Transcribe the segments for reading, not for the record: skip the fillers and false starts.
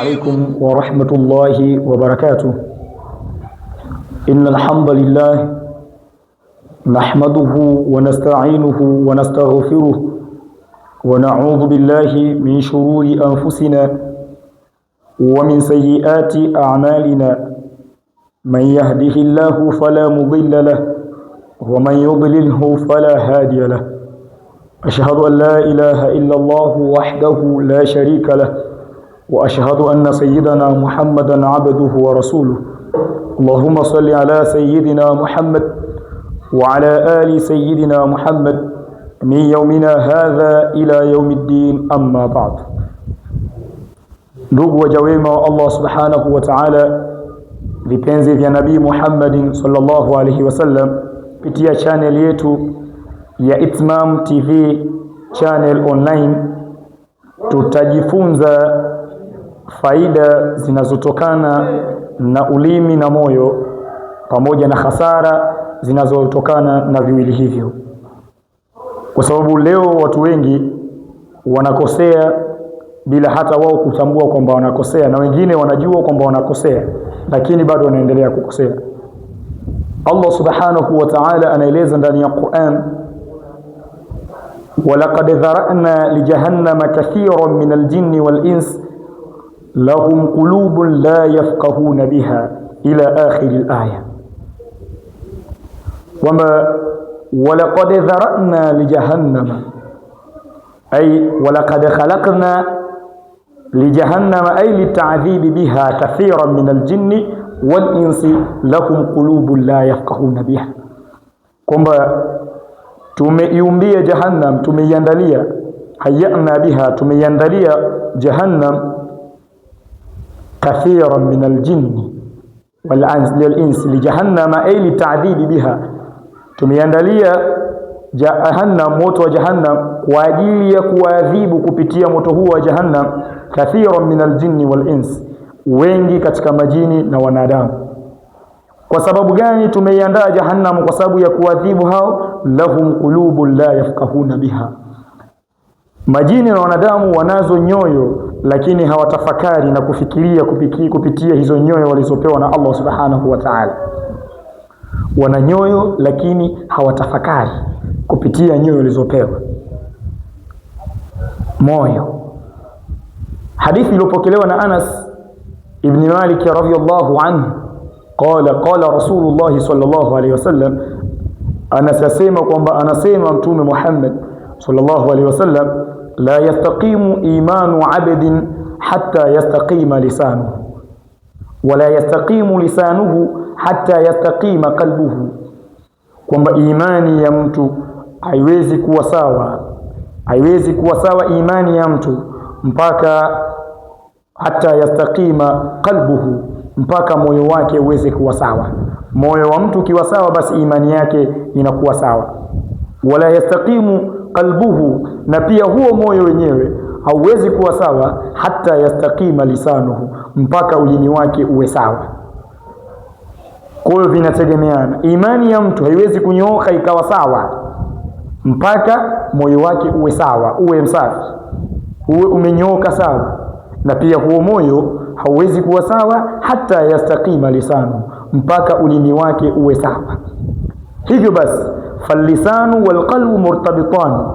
عليكم ورحمة الله وبركاته. إن الحمد لله نحمده ونستعينه ونستغفره ونعوذ بالله من شرور أنفسنا ومن سيئات أعمالنا. من يهده الله فلا مضل له ومن يضلله فلا هادي له. أشهد أن لا إله إلا الله وحده لا شريك له وأشهد أن سيدنا محمدا عبده ورسوله. اللهم صل على سيدنا محمد وعلى آل سيدنا محمد من يومنا هذا إلى يوم الدين. أما بعد. Ndugu waja wema wa Allah subhanahu wa ta'ala, vipenzi vya Nabii Muhammad sallallahu alaihi wasallam, kupitia channel yetu ya Itmam TV channel online, tutajifunza faida zinazotokana na ulimi na moyo pamoja na hasara zinazotokana na viwili hivyo. Kwa sababu leo watu wengi wanakosea bila hata wao kutambua kwamba wanakosea, na wengine wanajua kwamba wanakosea lakini bado wanaendelea kukosea. Allah subhanahu wa ta'ala anaeleza ndani ya Qur'an, وَلَقَدْ ذَرَأْنَا لِجَهَنَّمَ كَثِيرًا مِنَ الْجِنِّ وَالْإِنسِ لَهُمْ قُلُوبٌ لَا يَفْقَهُونَ بِهَا إلى آخر الآية. وَلَقَدْ ذَرَأْنَا لِجَهَنَّمَ أي وَلَقَدْ خَلَقْنَا لِجَهَنَّمَ أي للتعذيب بها كثيرا من الجن والإنس لهم قلوب لا يفقهون بها. kwamba tumeiumbia Jahannam, tumeiandalia, hayana biha, tumeiandalia Jahannam kathiran min aljinni wal insi li Jahannama ay li ta'dhib biha, tumeiandalia Jahannam, moto wa Jahannam, kwa ajili ya kuadhibu kupitia moto huo wa Jahannam kathiran min aljinni wal insi, wengi katika majini na wanadamu. Kwa sababu gani tumeiandaa Jahannam? Kwa sababu ya kuadhibu hao. Lahum qulubun la yafqahuna biha, majini na wanadamu wanazo nyoyo lakini hawatafakari na kufikiria kupitia hizo nyoyo walizopewa na Allah subhanahu wa ta'ala. Wana nyoyo lakini hawatafakari kupitia nyoyo walizopewa moyo. Hadithi iliyopokelewa na Anas ibn Malik radhiyallahu anhu qala Rasulullah sallallahu alayhi wasallam, anasema kwamba anasema Mtume Muhammad sallallahu alayhi wasallam, la yastaqimu imanu 'abdin hatta yastaqima lisanuhu wa la yastaqimu lisanuhu hatta yastaqima qalbuhu, kwamba imani ya mtu haiwezi kuwa sawa imani ya mtu mpaka hatta yastaqima qalbuhu, mpaka moyo wake uweze kuwa sawa. Moyo wa mtu ukiwa sawa, basi imani yake inakuwa sawa. Wala yastaqimu qalbuhu, na pia huo moyo wenyewe hauwezi kuwa sawa hata yastaqima lisanuhu, mpaka ulimi wake uwe sawa. Kwa hiyo vinategemeana. Imani ya mtu haiwezi kunyooka ikawa sawa mpaka moyo wake uwe sawa, uwe msafi, uwe umenyooka sawa, na pia huo moyo hauwezi kuwa sawa hata yastaqima lisanu, mpaka ulimi wake uwe sawa. Hivyo basi, falisanu walqalbu murtabitan,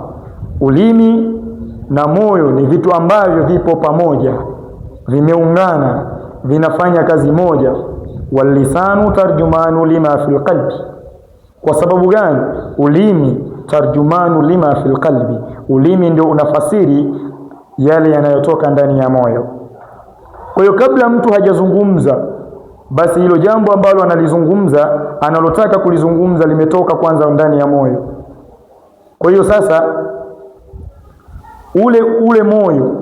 ulimi na moyo ni vitu ambavyo vipo pamoja, vimeungana, vinafanya kazi moja. Walisanu tarjumanu lima fil qalbi. Kwa sababu gani? Ulimi tarjumanu lima fil qalbi, ulimi ndio unafasiri yale yanayotoka ndani ya moyo. Kwa hiyo kabla mtu hajazungumza, basi hilo jambo ambalo analizungumza, analotaka kulizungumza, limetoka kwanza ndani ya moyo. Kwa hiyo sasa ule moyo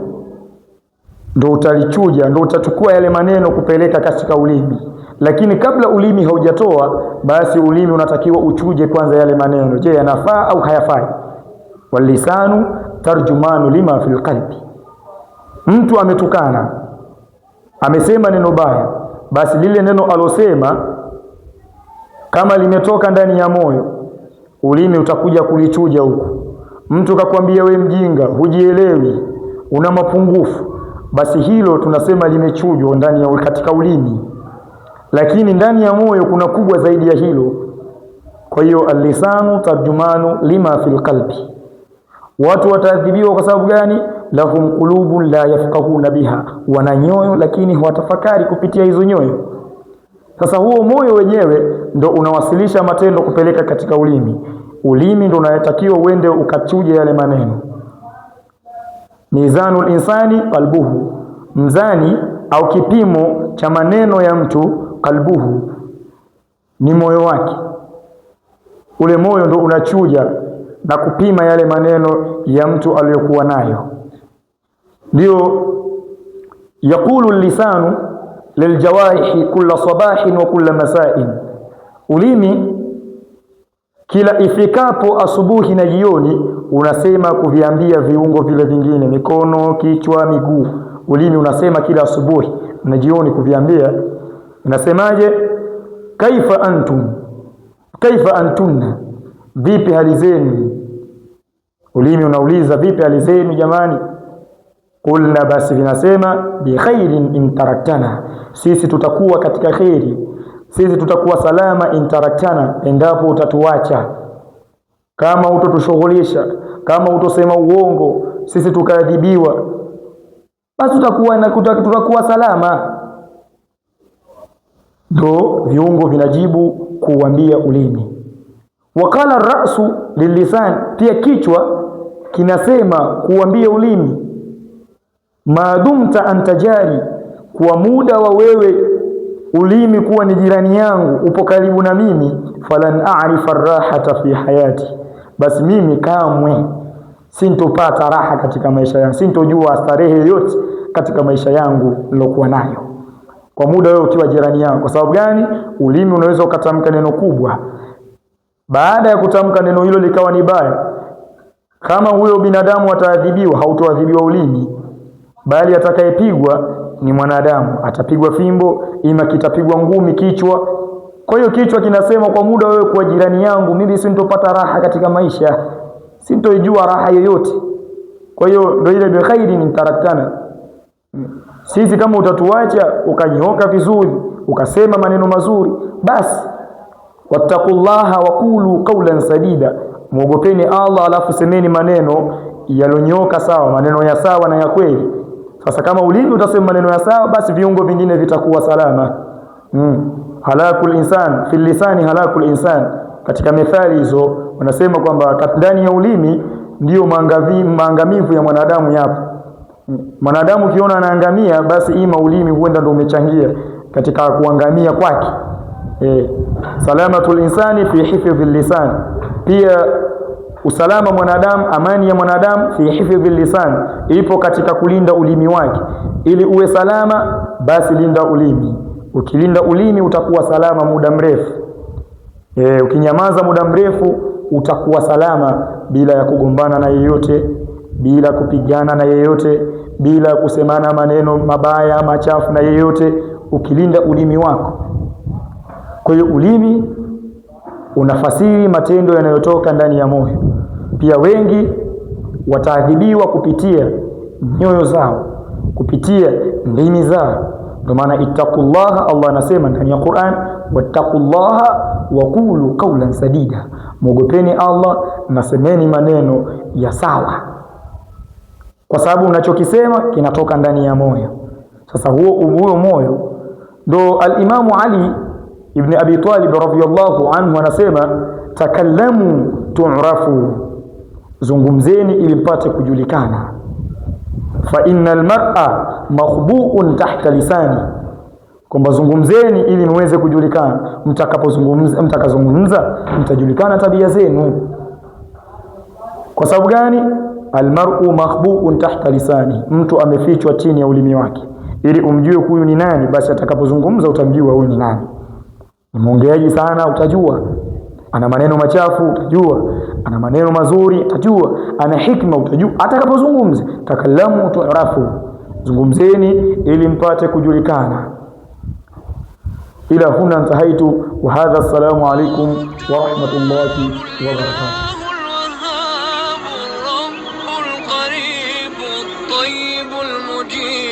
ndio utalichuja, ndio utachukua yale maneno kupeleka katika ulimi. Lakini kabla ulimi haujatoa, basi ulimi unatakiwa uchuje kwanza yale maneno, je, yanafaa au hayafai. Walisanu tarjumanu lima fil qalbi. Mtu ametukana, amesema neno baya, basi lile neno alosema kama limetoka ndani ya moyo, ulimi utakuja kulichuja huko. Mtu kakwambia we mjinga, hujielewi, una mapungufu, basi hilo tunasema limechujwa ndani ya katika ulimi, lakini ndani ya moyo kuna kubwa zaidi ya hilo. Kwa hiyo al-lisanu tarjumanu lima fil qalbi. Watu wataadhibiwa kwa sababu gani? Lahum qulubun la yafqahuna biha, wana nyoyo lakini hawatafakari kupitia hizo nyoyo. Sasa huo moyo wenyewe ndo unawasilisha matendo kupeleka katika ulimi. Ulimi ndo unatakiwa uende ukachuje yale maneno. Mizanul insani qalbuhu, mzani au kipimo cha maneno ya mtu, qalbuhu ni moyo wake. Ule moyo ndo unachuja na kupima yale maneno ya mtu aliyokuwa nayo. Ndio yaqulu lisanu liljawarihi kulla sabahin wa kulla masain, ulimi kila ifikapo asubuhi na jioni unasema kuviambia viungo vile vingine, mikono, kichwa, miguu. Ulimi unasema kila asubuhi na jioni kuviambia. Unasemaje? Kaifa antum, kaifa antunna, vipi hali zenu? Ulimi unauliza vipi hali zenu jamani? Kulna, basi vinasema bi khairin in taraktana, sisi tutakuwa katika khairi, sisi tutakuwa salama in taraktana, endapo utatuacha. Kama utotushughulisha, kama utosema uongo, sisi tukaadhibiwa, basi tutakuwa salama. Ndo viungo vinajibu kuambia ulimi. Wakala rasu lilisan, pia kichwa kinasema kuambia ulimi. Maadumta antajari, kwa muda wa wewe ulimi kuwa ni jirani yangu, upo karibu na mimi, falan a'rifa rahata fi hayati, basi mimi kamwe sintopata raha katika maisha yangu, sintojua starehe yote katika maisha yangu nilokuwa nayo kwa muda wewe ukiwa jirani yangu. Kwa sababu gani? Ulimi unaweza ukatamka neno kubwa, baada ya kutamka neno hilo likawa ni baya. Kama huyo binadamu ataadhibiwa, hautoadhibiwa ulimi, bali atakayepigwa ni mwanadamu. Atapigwa fimbo, ima kitapigwa ngumi kichwa. Kwa hiyo kichwa kinasema kwa muda wewe kuwa jirani yangu, mimi sintopata raha katika maisha, sintojua raha yoyote. Kwa hiyo ndio ile bi khairin in taraktana, sisi kama utatuacha ukanyoka vizuri, ukasema maneno mazuri, basi wattaqullaha wa qulu qawlan sadida, muogopeni Allah alafu semeni maneno yalonyoka sawa, maneno ya sawa na ya kweli. Sasa kama ulimi utasema maneno ya sawa, basi viungo vingine vitakuwa salama. Halakul insan fil lisani halakul insan, katika methali hizo wanasema kwamba ndani ya ulimi ndio maangamivu ya mwanadamu yapo. Mwanadamu kiona anaangamia, basi ima ulimi huenda ndio umechangia katika kuangamia kwake. Salamatul insani fi hifdhil lisan, pia usalama mwanadamu, amani ya mwanadamu fi hifdhil lisan, ipo katika kulinda ulimi wake. Ili uwe salama, basi linda ulimi. Ukilinda ulimi utakuwa salama muda mrefu. Ukinyamaza muda mrefu utakuwa salama, bila ya kugombana na yeyote, bila kupigana na yeyote, bila kusemana maneno mabaya machafu na yeyote, ukilinda ulimi wako. Kwa hiyo ulimi unafasiri matendo yanayotoka ndani ya moyo. Pia wengi wataadhibiwa kupitia nyoyo zao, kupitia ndimi zao. Ndio maana ittaqullaha, Allah anasema ndani ya Qur'an, wattaqullaha wa qulu qawlan sadida, muogopeni Allah na semeni maneno ya sawa, kwa sababu unachokisema kinatoka ndani ya moyo. Sasa huo moyo ndo al-Imamu Ali ibn Abi Talib radhiyallahu anhu anasema, takallamu tu'rafu, zungumzeni ili mpate kujulikana. Fa innal mar'a makhbu'un tahta lisani, kwamba zungumzeni ili muweze kujulikana. Mtakazungumza mtajulikana tabia zenu. Kwa sababu gani? Almar'u makhbu'un tahta lisani, mtu amefichwa chini ya ulimi wake. Ili umjue huyu ni nani, basi atakapozungumza utamjua huyu ni nani. Ni mwongeaji sana, utajua. Ana maneno machafu, utajua. Ana maneno mazuri, utajua. Ana hikma, utajua. Atakapozungumza, takallamu tu'rafu, zungumzeni ili mpate kujulikana. Ila huna intahaitu, wa hadha, assalamu alaikum wa rahmatullahi wa barakatuh. القريب الطيب المجيب.